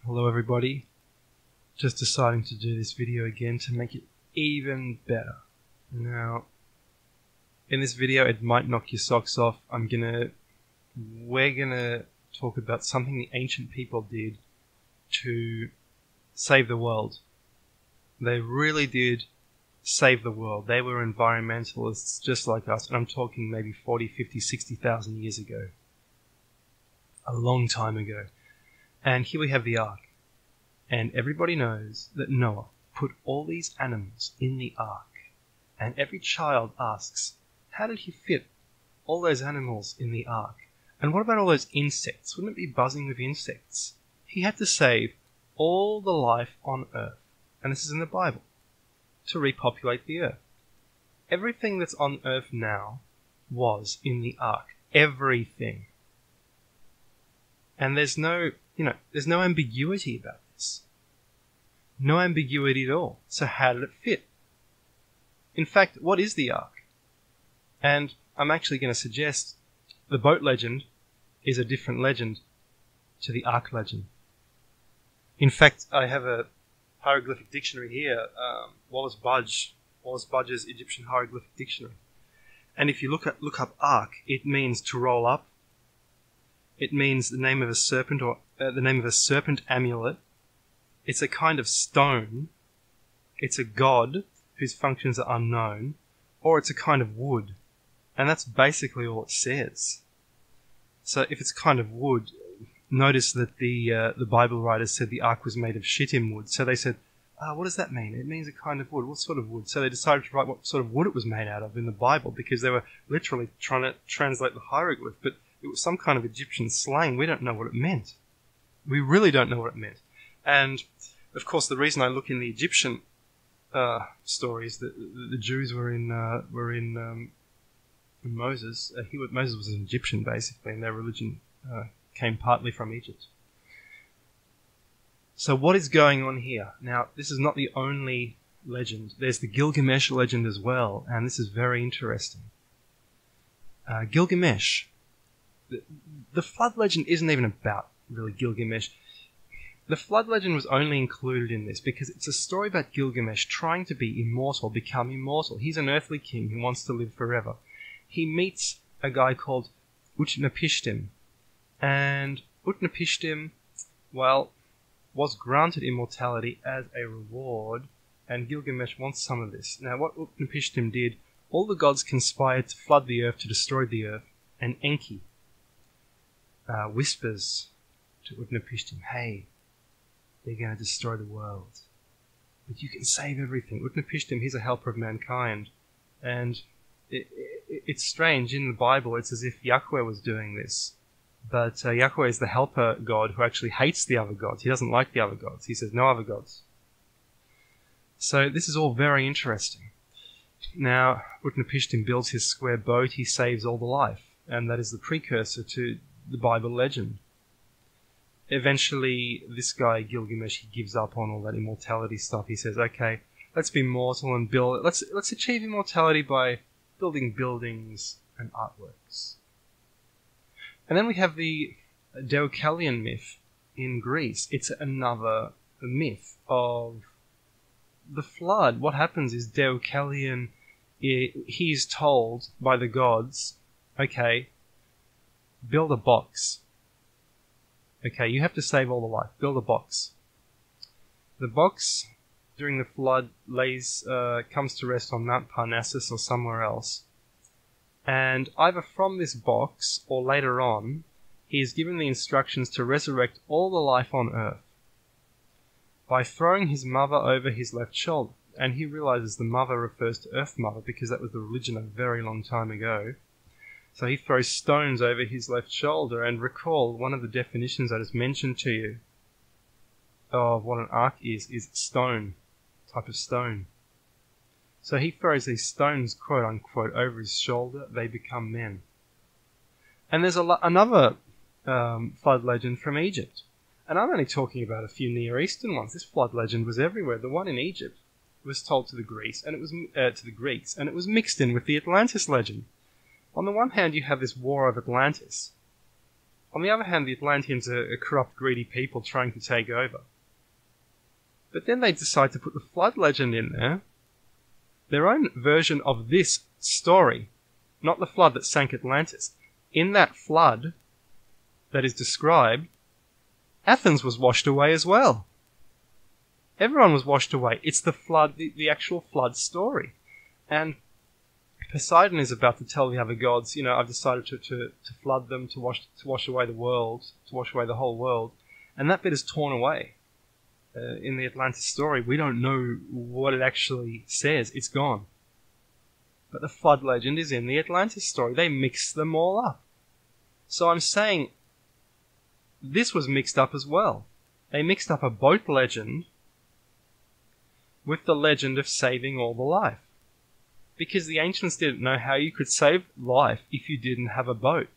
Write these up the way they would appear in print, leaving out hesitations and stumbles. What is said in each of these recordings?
Hello everybody, just deciding to do this video again to make it even better. Now, in this video it might knock your socks off. We're gonna talk about something the ancient people did to save the world. They really did save the world. They were environmentalists just like us, and I'm talking maybe 40, 50, 60,000 years ago. A long time ago. And here we have the Ark. And everybody knows that Noah put all these animals in the Ark. And every child asks, how did he fit all those animals in the Ark? And what about all those insects? Wouldn't it be buzzing with insects? He had to save all the life on Earth. And this is in the Bible. To repopulate the Earth. Everything that's on Earth now was in the Ark. Everything. And there's no ambiguity about this. No ambiguity at all. So how did it fit? In fact, what is the Ark? And I'm actually going to suggest the boat legend is a different legend to the Ark legend. In fact, I have a hieroglyphic dictionary here, Wallace Budge's Egyptian Hieroglyphic Dictionary. And if you look up Ark, it means to roll up. It means the name of a serpent or the name of a serpent amulet. It's a kind of stone. It's a god whose functions are unknown, or it's a kind of wood. And that's basically all it says. So if it's kind of wood, notice that the Bible writers said the Ark was made of shittim wood. So they said, what does that mean? It means a kind of wood. What sort of wood? So they decided to write what sort of wood it was made out of in the Bible, because they were literally trying to translate the hieroglyph. But it was some kind of Egyptian slang. We don't know what it meant. We really don't know what it meant. And, of course, the reason I look in the Egyptian stories, the Jews were in Moses. Moses was an Egyptian, basically, and their religion came partly from Egypt. So what is going on here? Now, this is not the only legend. There's the Gilgamesh legend as well, and this is very interesting. Gilgamesh. The flood legend isn't even about really Gilgamesh. The flood legend was only included in this because it's a story about Gilgamesh trying to be immortal, become immortal. He's an earthly king who wants to live forever. He meets a guy called Utnapishtim. And Utnapishtim, well, was granted immortality as a reward, and Gilgamesh wants some of this. Now, what Utnapishtim did, all the gods conspired to flood the earth, to destroy the earth, and Enki whispers to Utnapishtim, hey, they're going to destroy the world, but you can save everything. Utnapishtim, he's a helper of mankind, and it's strange, in the Bible it's as if Yahweh was doing this, but Yahweh is the helper god who actually hates the other gods. He doesn't like the other gods. He says no other gods. So this is all very interesting. Now, Utnapishtim builds his square boat, he saves all the life, and that is the precursor to the Bible legend. Eventually, this guy, Gilgamesh, he gives up on all that immortality stuff. He says, okay, let's be mortal and build, let's achieve immortality by building buildings and artworks. And then we have the Deucalion myth in Greece. It's another myth of the flood. What happens is Deucalion, he's told by the gods, okay, build a box. Okay, you have to save all the life. Build a box. The box, during the flood, comes to rest on Mount Parnassus or somewhere else. And either from this box, or later on, he is given the instructions to resurrect all the life on Earth by throwing his mother over his left shoulder. And he realizes the mother refers to Earth Mother, because that was the religion a very long time ago. So he throws stones over his left shoulder, and recall one of the definitions I just mentioned to you of what an ark is stone, type of stone. So he throws these stones, quote unquote, over his shoulder. They become men. And there's another flood legend from Egypt. And I'm only talking about a few Near Eastern ones. This flood legend was everywhere. The one in Egypt was told to the Greeks, and it was to the Greeks, and it was mixed in with the Atlantis legend. On the one hand, you have this War of Atlantis, On the other hand, the Atlanteans are corrupt, greedy people trying to take over. But then they decide to put the flood legend in there, their own version of this story, not the flood that sank Atlantis. In that flood that is described, Athens was washed away as well. Everyone was washed away. It's the flood, the actual flood story. And Poseidon is about to tell the other gods, you know, I've decided to flood them, to wash away the world, to wash away the whole world. And that bit is torn away. In the Atlantis story, we don't know what it actually says. It's gone. But the flood legend is in the Atlantis story. They mixed them all up. So I'm saying this was mixed up as well. They mixed up a boat legend with the legend of saving all the life. Because the ancients didn't know how you could save life if you didn't have a boat.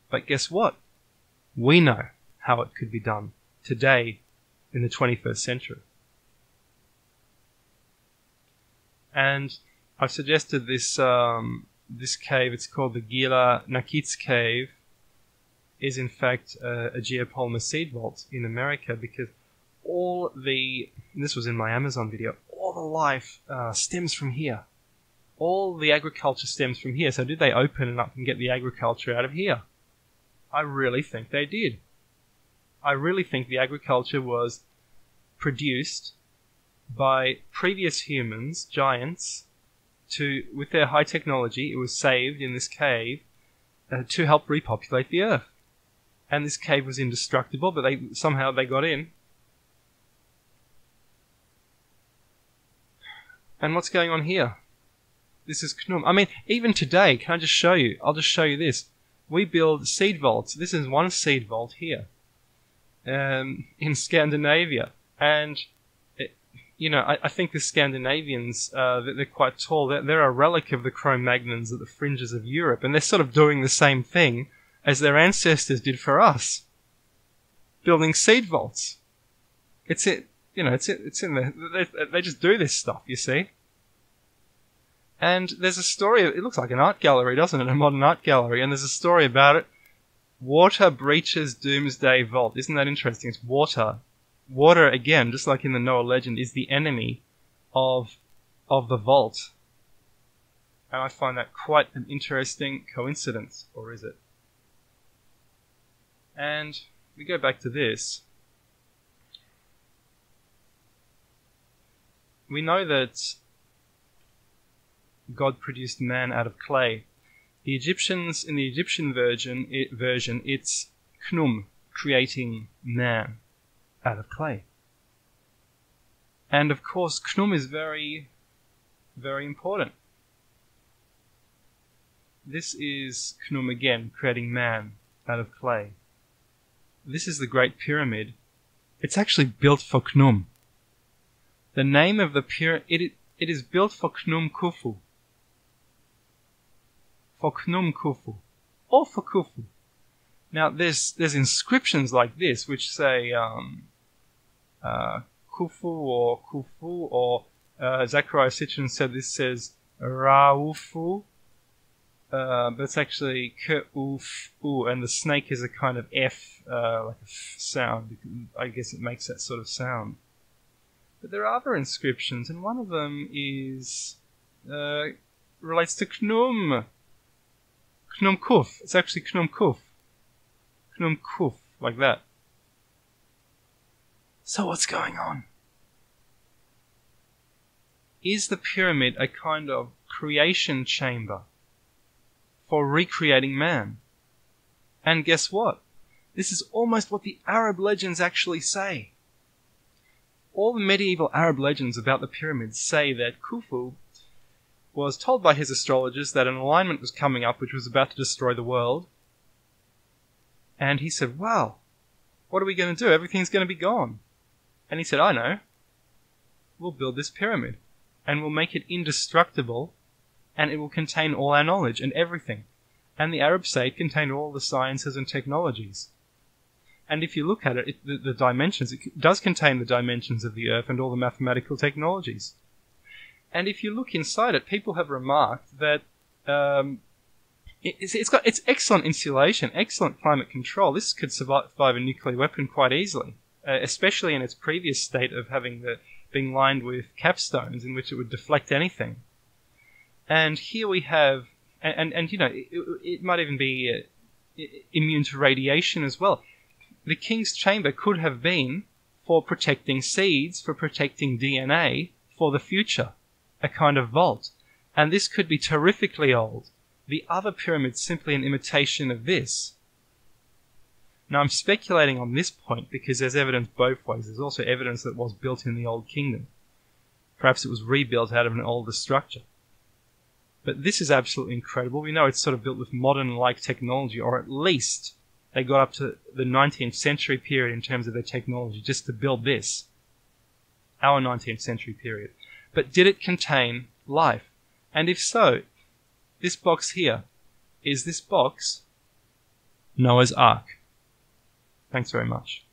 But guess what? We know how it could be done today in the 21st century. And I've suggested this this cave, it's called the Gila Nakitz cave, is in fact a geopolymer seed vault in America, because all the, this was in my Amazon video, all the life stems from here. All the agriculture stems from here. So did they open it up and get the agriculture out of here? I really think they did. I really think the agriculture was produced by previous humans, giants, with their high technology. It was saved in this cave to help repopulate the earth. And this cave was indestructible, but somehow they got in. And what's going on here? This is Khnumm. I mean, even today, can I just show you? I'll just show you this. We build seed vaults. This is one seed vault here in Scandinavia. And, you know, I think the Scandinavians, they're quite tall. They're a relic of the Cro-Magnons at the fringes of Europe. And they're sort of doing the same thing as their ancestors did for us. Building seed vaults. It's in there. They just do this stuff, you see. And there's a story, it looks like an art gallery, doesn't it? A modern art gallery. And there's a story about it. Water breaches Doomsday Vault. Isn't that interesting? It's water. Water, again, just like in the Noah legend, is the enemy of the vault. And I find that quite an interesting coincidence. Or is it? And we go back to this. We know that God produced man out of clay. The Egyptians, in the Egyptian version, it's Khnumm creating man out of clay. And of course, Khnumm is very, very important. This is Khnumm again, creating man out of clay. This is the Great Pyramid. It's actually built for Khnumm. The name of the pyramid, it is built for Khnumm Khufu. For Khnumm Khufu. Or for Khufu. Now, there's inscriptions like this which say Khufu or Zachariah Sitchin said this says Raufu, but it's actually K-U-F-U, and the snake is a kind of F, like a F sound. I guess it makes that sort of sound. But there are other inscriptions, and one of them is relates to Khnumm. Khnumm Khuf. It's actually Khnumm Khuf. Khnumm Khuf, like that. So what's going on? Is the pyramid a kind of creation chamber for recreating man? And guess what? This is almost what the Arab legends actually say. All the medieval Arab legends about the pyramids say that Khufu was told by his astrologers that an alignment was coming up which was about to destroy the world. And he said, wow, what are we going to do? Everything's going to be gone. And he said, I know. We'll build this pyramid. And we'll make it indestructible. And it will contain all our knowledge and everything. And the Arabs say it contained all the sciences and technologies. And if you look at it, the dimensions, it does contain the dimensions of the Earth and all the mathematical technologies. And if you look inside it, people have remarked that It's excellent insulation, excellent climate control. This could survive a nuclear weapon quite easily, especially in its previous state of being lined with capstones in which it would deflect anything. And here we have, and you know, it might even be immune to radiation as well. The king's chamber could have been for protecting seeds, for protecting DNA for the future, a kind of vault. And this could be terrifically old. The other pyramid's simply an imitation of this. Now I'm speculating on this point because there's evidence both ways. There's also evidence that it was built in the Old Kingdom. Perhaps it was rebuilt out of an older structure. But this is absolutely incredible. We know it's sort of built with modern-like technology, or at least they got up to the 19th century period in terms of their technology just to build this. Our 19th century period. But did it contain life? And if so, this box here, is this box Noah's Ark? Thanks very much.